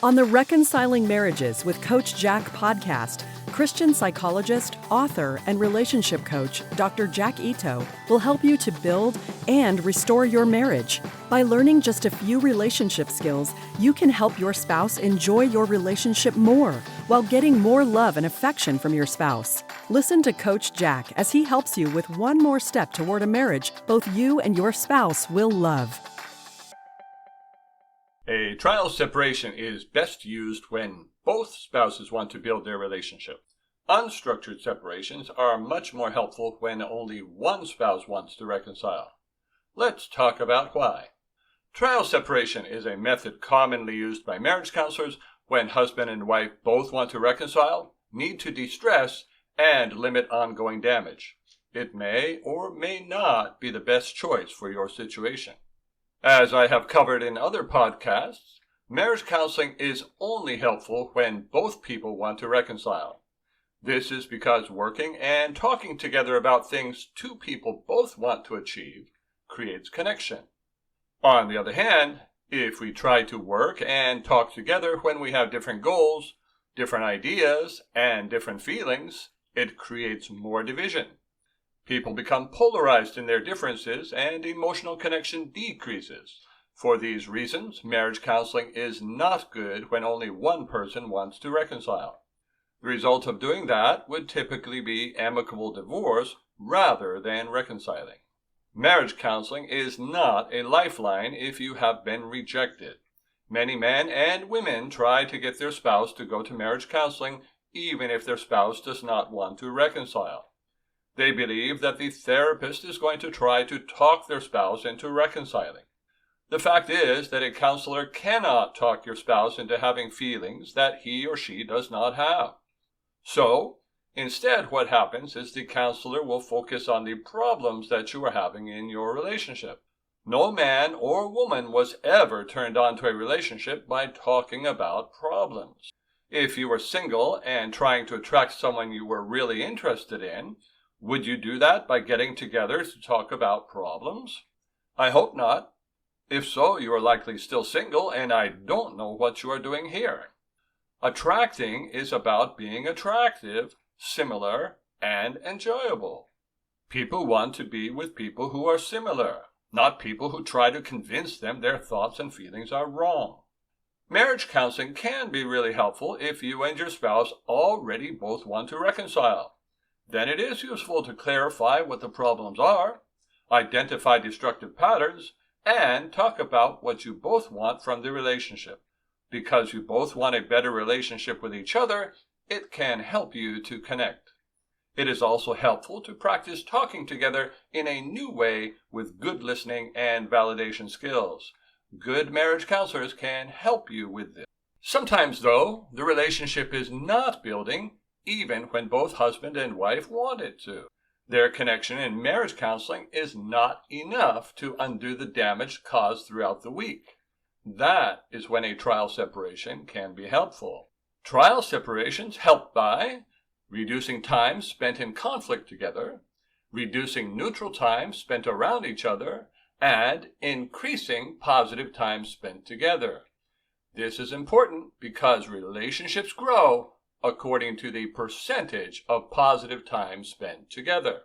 On the Reconciling Marriages with Coach Jack podcast, Christian psychologist, author, and relationship coach Dr. Jack Ito will help you to build and restore your marriage. By learning just a few relationship skills, you can help your spouse enjoy your relationship more while getting more love and affection from your spouse. Listen to Coach Jack as he helps you with one more step toward a marriage both you and your spouse will love. A trial separation is best used when both spouses want to build their relationship. Unstructured separations are much more helpful when only one spouse wants to reconcile. Let's talk about why. Trial separation is a method commonly used by marriage counselors when husband and wife both want to reconcile, need to de-stress, and limit ongoing damage. It may or may not be the best choice for your situation. As I have covered in other podcasts, marriage counseling is only helpful when both people want to reconcile. This is because working and talking together about things two people both want to achieve creates connection. On the other hand, if we try to work and talk together when we have different goals, different ideas, and different feelings, it creates more division. People become polarized in their differences and emotional connection decreases. For these reasons, marriage counseling is not good when only one person wants to reconcile. The result of doing that would typically be amicable divorce rather than reconciling. Marriage counseling is not a lifeline if you have been rejected. Many men and women try to get their spouse to go to marriage counseling even if their spouse does not want to reconcile. They believe that the therapist is going to try to talk their spouse into reconciling. The fact is that a counselor cannot talk your spouse into having feelings that he or she does not have. So, instead what happens is the counselor will focus on the problems that you are having in your relationship. No man or woman was ever turned on to a relationship by talking about problems. If you were single and trying to attract someone you were really interested in, would you do that by getting together to talk about problems? I hope not. If so, you are likely still single, and I don't know what you are doing here. Attracting is about being attractive, similar, and enjoyable. People want to be with people who are similar, not people who try to convince them their thoughts and feelings are wrong. Marriage counseling can be really helpful if you and your spouse already both want to reconcile. Then it is useful to clarify what the problems are, identify destructive patterns, and talk about what you both want from the relationship. Because you both want a better relationship with each other, it can help you to connect. It is also helpful to practice talking together in a new way with good listening and validation skills. Good marriage counselors can help you with this. Sometimes, though, the relationship is not building even when both husband and wife want it to. Their connection in marriage counseling is not enough to undo the damage caused throughout the week. That is when a trial separation can be helpful. Trial separations help by reducing time spent in conflict together, reducing neutral time spent around each other, and increasing positive time spent together. This is important because relationships grow according to the percentage of positive time spent together.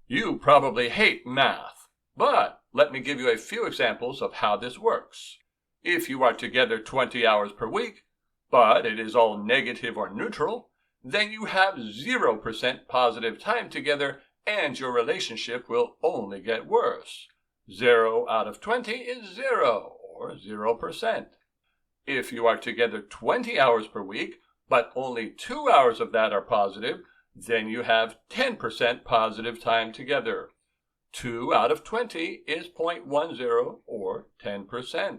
You probably hate math, but let me give you a few examples of how this works. If you are together 20 hours per week, but it is all negative or neutral, then you have 0% positive time together and your relationship will only get worse. 0 out of 20 is 0, or 0%. If you are together 20 hours per week, but only 2 hours of that are positive, then you have 10% positive time together. 2 out of 20 is 0.10 or 10%.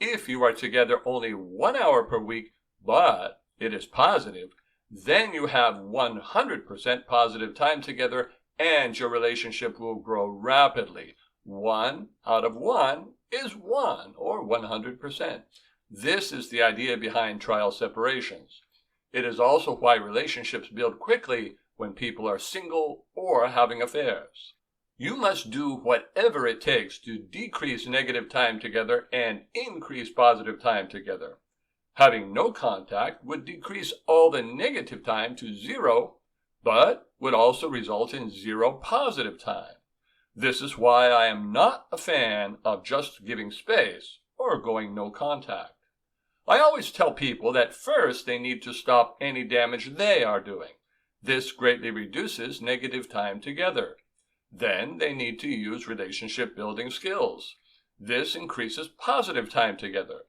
If you are together only 1 hour per week, but it is positive, then you have 100% positive time together and your relationship will grow rapidly. 1 out of 1 is 1 or 100%. This is the idea behind trial separations. It is also why relationships build quickly when people are single or having affairs. You must do whatever it takes to decrease negative time together and increase positive time together. Having no contact would decrease all the negative time to 0, but would also result in 0 positive time. This is why I am not a fan of just giving space or going no contact. I always tell people that first they need to stop any damage they are doing. This greatly reduces negative time together. Then they need to use relationship building skills. This increases positive time together.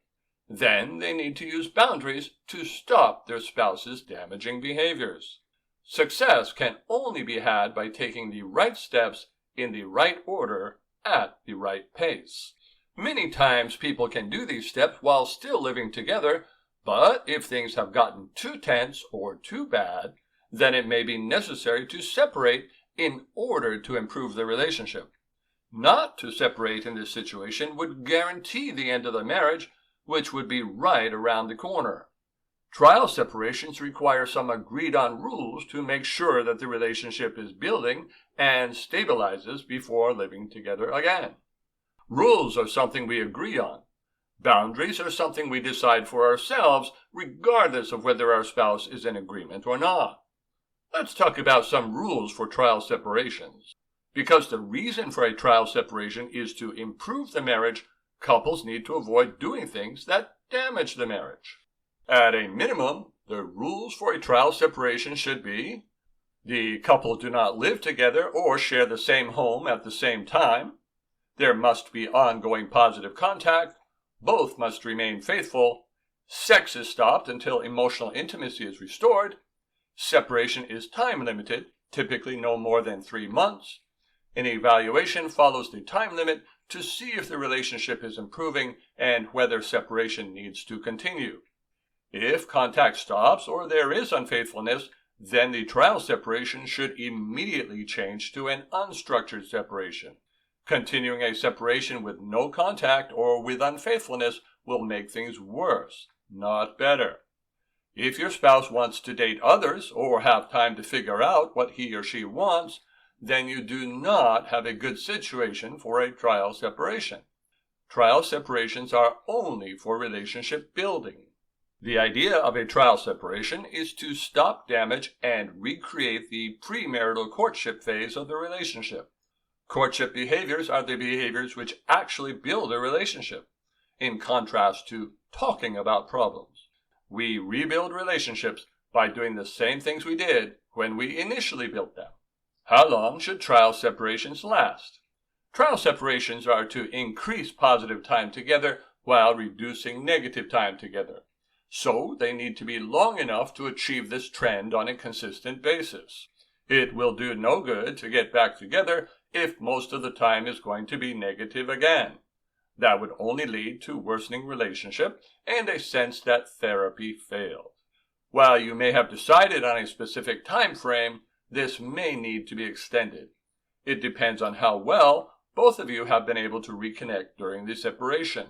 Then they need to use boundaries to stop their spouse's damaging behaviors. Success can only be had by taking the right steps in the right order at the right pace. Many times people can do these steps while still living together, but if things have gotten too tense or too bad, then it may be necessary to separate in order to improve the relationship. Not to separate in this situation would guarantee the end of the marriage, which would be right around the corner. Trial separations require some agreed-on rules to make sure that the relationship is building and stabilizes before living together again. Rules are something we agree on. Boundaries are something we decide for ourselves, regardless of whether our spouse is in agreement or not. Let's talk about some rules for trial separations. Because the reason for a trial separation is to improve the marriage, couples need to avoid doing things that damage the marriage. At a minimum, the rules for a trial separation should be: the couple do not live together or share the same home at the same time. There must be ongoing positive contact. Both must remain faithful. Sex is stopped until emotional intimacy is restored. Separation is time limited, typically no more than 3 months. An evaluation follows the time limit to see if the relationship is improving and whether separation needs to continue. If contact stops or there is unfaithfulness, then the trial separation should immediately change to an unstructured separation. Continuing a separation with no contact or with unfaithfulness will make things worse, not better. If your spouse wants to date others or have time to figure out what he or she wants, then you do not have a good situation for a trial separation. Trial separations are only for relationship building. The idea of a trial separation is to stop damage and recreate the premarital courtship phase of the relationship. Courtship behaviors are the behaviors which actually build a relationship, in contrast to talking about problems. We rebuild relationships by doing the same things we did when we initially built them. How long should trial separations last? Trial separations are to increase positive time together while reducing negative time together. So they need to be long enough to achieve this trend on a consistent basis. It will do no good to get back together if most of the time is going to be negative again. That would only lead to worsening relationship and a sense that therapy failed. While you may have decided on a specific time frame, this may need to be extended. It depends on how well both of you have been able to reconnect during the separation.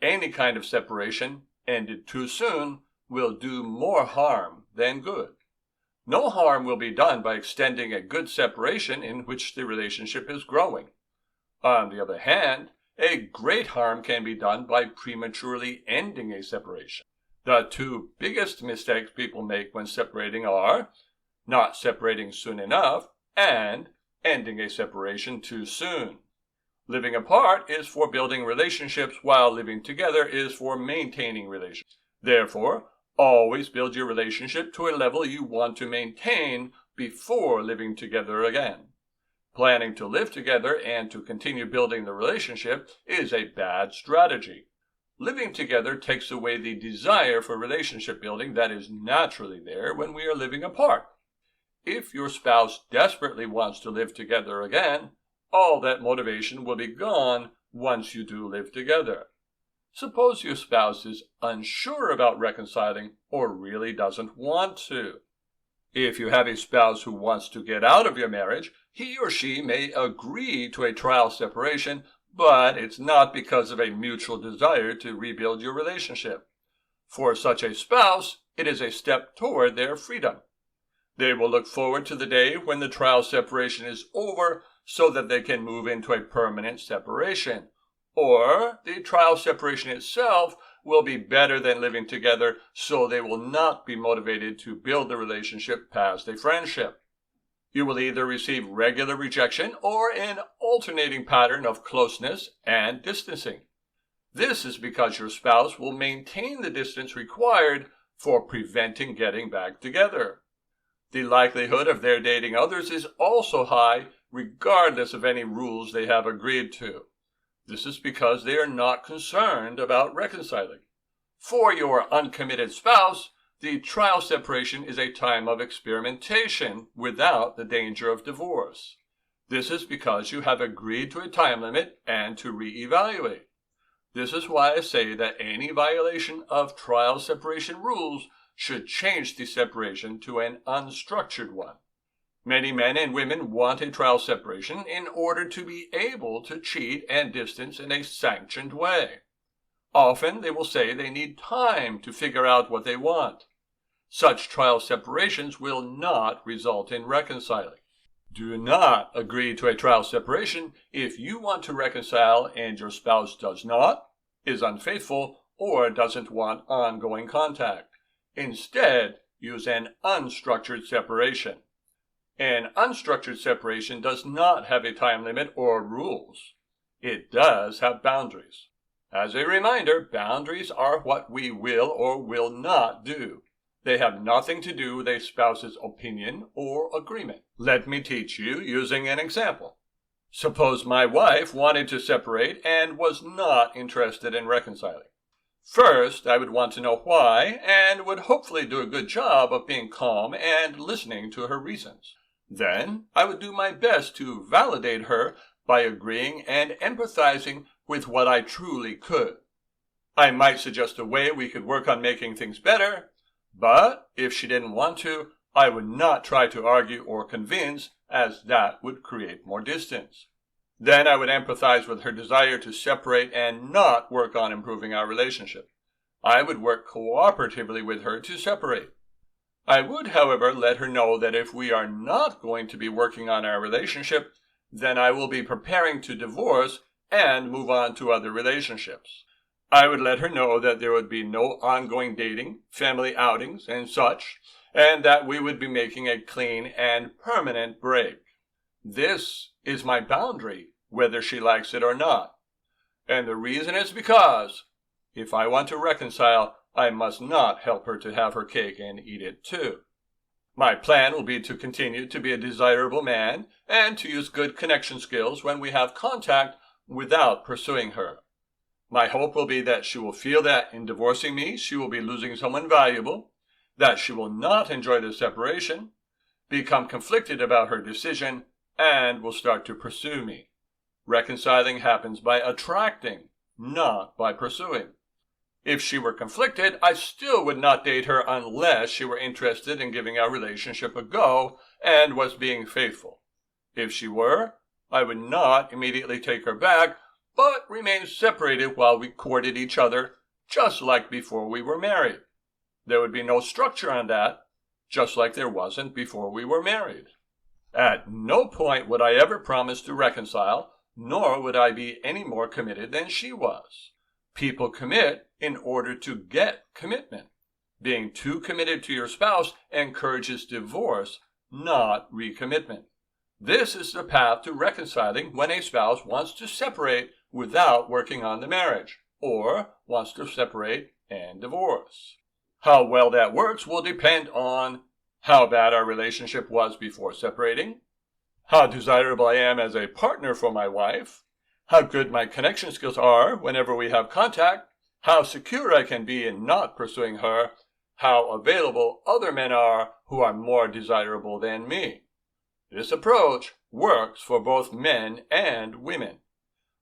Any kind of separation ended too soon will do more harm than good. No harm will be done by extending a good separation in which the relationship is growing. On the other hand, a great harm can be done by prematurely ending a separation. The two biggest mistakes people make when separating are not separating soon enough and ending a separation too soon. Living apart is for building relationships, while living together is for maintaining relationships. Therefore, always build your relationship to a level you want to maintain before living together again. Planning to live together and to continue building the relationship is a bad strategy. Living together takes away the desire for relationship building that is naturally there when we are living apart. If your spouse desperately wants to live together again, all that motivation will be gone once you do live together. Suppose your spouse is unsure about reconciling or really doesn't want to. If you have a spouse who wants to get out of your marriage, he or she may agree to a trial separation, but it's not because of a mutual desire to rebuild your relationship. For such a spouse, it is a step toward their freedom. They will look forward to the day when the trial separation is over so that they can move into a permanent separation. Or the trial separation itself will be better than living together, so they will not be motivated to build the relationship past a friendship. You will either receive regular rejection or an alternating pattern of closeness and distancing. This is because your spouse will maintain the distance required for preventing getting back together. The likelihood of their dating others is also high, regardless of any rules they have agreed to. This is because they are not concerned about reconciling. For your uncommitted spouse, the trial separation is a time of experimentation without the danger of divorce. This is because you have agreed to a time limit and to reevaluate. This is why I say that any violation of trial separation rules should change the separation to an unstructured one. Many men and women want a trial separation in order to be able to cheat and distance in a sanctioned way. Often they will say they need time to figure out what they want. Such trial separations will not result in reconciling. Do not agree to a trial separation if you want to reconcile and your spouse does not, is unfaithful, or doesn't want ongoing contact. Instead, use an unstructured separation. An unstructured separation does not have a time limit or rules. It does have boundaries. As a reminder, boundaries are what we will or will not do. They have nothing to do with a spouse's opinion or agreement. Let me teach you using an example. Suppose my wife wanted to separate and was not interested in reconciling. First, I would want to know why and would hopefully do a good job of being calm and listening to her reasons. Then, I would do my best to validate her by agreeing and empathizing with what I truly could. I might suggest a way we could work on making things better, but if she didn't want to, I would not try to argue or convince, as that would create more distance. Then I would empathize with her desire to separate and not work on improving our relationship. I would work cooperatively with her to separate. I would, however, let her know that if we are not going to be working on our relationship, then I will be preparing to divorce and move on to other relationships. I would let her know that there would be no ongoing dating, family outings, and such, and that we would be making a clean and permanent break. This is my boundary, whether she likes it or not. And the reason is because, if I want to reconcile, I must not help her to have her cake and eat it too. My plan will be to continue to be a desirable man and to use good connection skills when we have contact without pursuing her. My hope will be that she will feel that in divorcing me, she will be losing someone valuable, that she will not enjoy the separation, become conflicted about her decision, and will start to pursue me. Reconciling happens by attracting, not by pursuing. If she were conflicted, I still would not date her unless she were interested in giving our relationship a go and was being faithful. If she were, I would not immediately take her back, but remain separated while we courted each other, just like before we were married. There would be no structure on that, just like there wasn't before we were married. At no point would I ever promise to reconcile, nor would I be any more committed than she was. People commit in order to get commitment. Being too committed to your spouse encourages divorce, not recommitment. This is the path to reconciling when a spouse wants to separate without working on the marriage, or wants to separate and divorce. How well that works will depend on how bad our relationship was before separating, how desirable I am as a partner for my wife, how good my connection skills are whenever we have contact, how secure I can be in not pursuing her, how available other men are who are more desirable than me. This approach works for both men and women.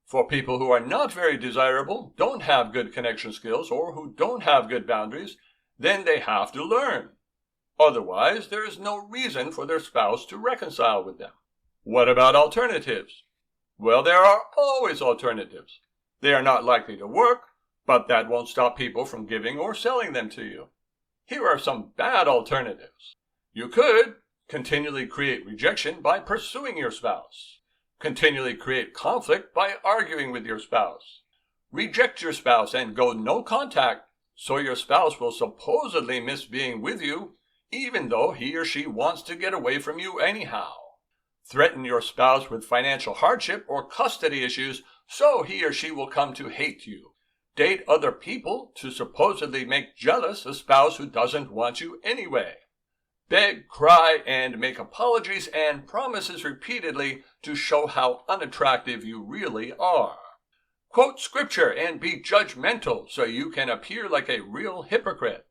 For people who are not very desirable, don't have good connection skills, or who don't have good boundaries, then they have to learn. Otherwise, there is no reason for their spouse to reconcile with them. What about alternatives? Well, there are always alternatives. They are not likely to work, but that won't stop people from giving or selling them to you. Here are some bad alternatives. You could continually create rejection by pursuing your spouse. Continually create conflict by arguing with your spouse. Reject your spouse and go no contact, so your spouse will supposedly miss being with you, even though he or she wants to get away from you anyhow. Threaten your spouse with financial hardship or custody issues, so he or she will come to hate you. Date other people to supposedly make jealous a spouse who doesn't want you anyway. Beg, cry, and make apologies and promises repeatedly to show how unattractive you really are. Quote scripture and be judgmental so you can appear like a real hypocrite.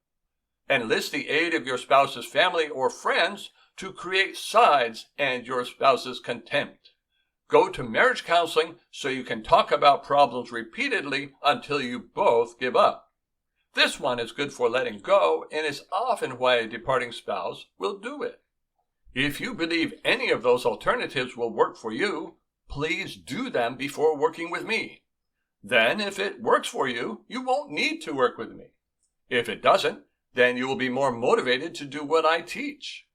Enlist the aid of your spouse's family or friends to create sides and your spouse's contempt. Go to marriage counseling so you can talk about problems repeatedly until you both give up. This one is good for letting go and is often why a departing spouse will do it. If you believe any of those alternatives will work for you, please do them before working with me. Then, if it works for you, you won't need to work with me. If it doesn't, then you will be more motivated to do what I teach.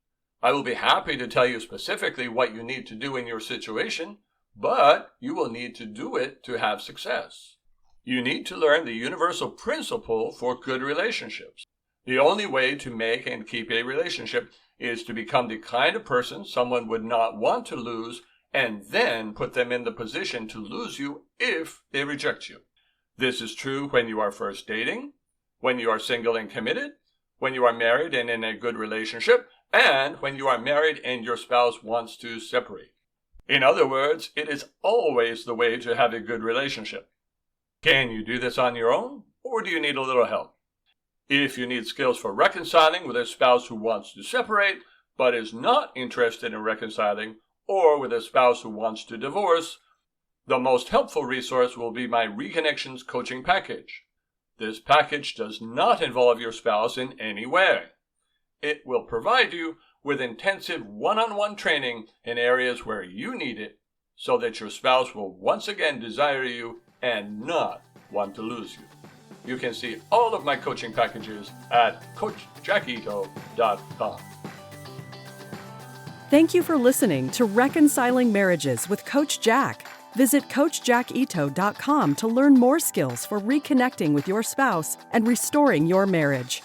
I will be happy to tell you specifically what you need to do in your situation, but you will need to do it to have success. You need to learn the universal principle for good relationships. The only way to make and keep a relationship is to become the kind of person someone would not want to lose and then put them in the position to lose you if they reject you. This is true when you are first dating, when you are single and committed, when you are married and in a good relationship, and when you are married and your spouse wants to separate. In other words, it is always the way to have a good relationship. Can you do this on your own, or do you need a little help? If you need skills for reconciling with a spouse who wants to separate, but is not interested in reconciling, or with a spouse who wants to divorce, the most helpful resource will be my Reconnections coaching package. This package does not involve your spouse in any way. It will provide you with intensive one-on-one training in areas where you need it, so that your spouse will once again desire you and not want to lose you. You can see all of my coaching packages at CoachJackIto.com. Thank you for listening to Reconciling Marriages with Coach Jack. Visit CoachJackIto.com to learn more skills for reconnecting with your spouse and restoring your marriage.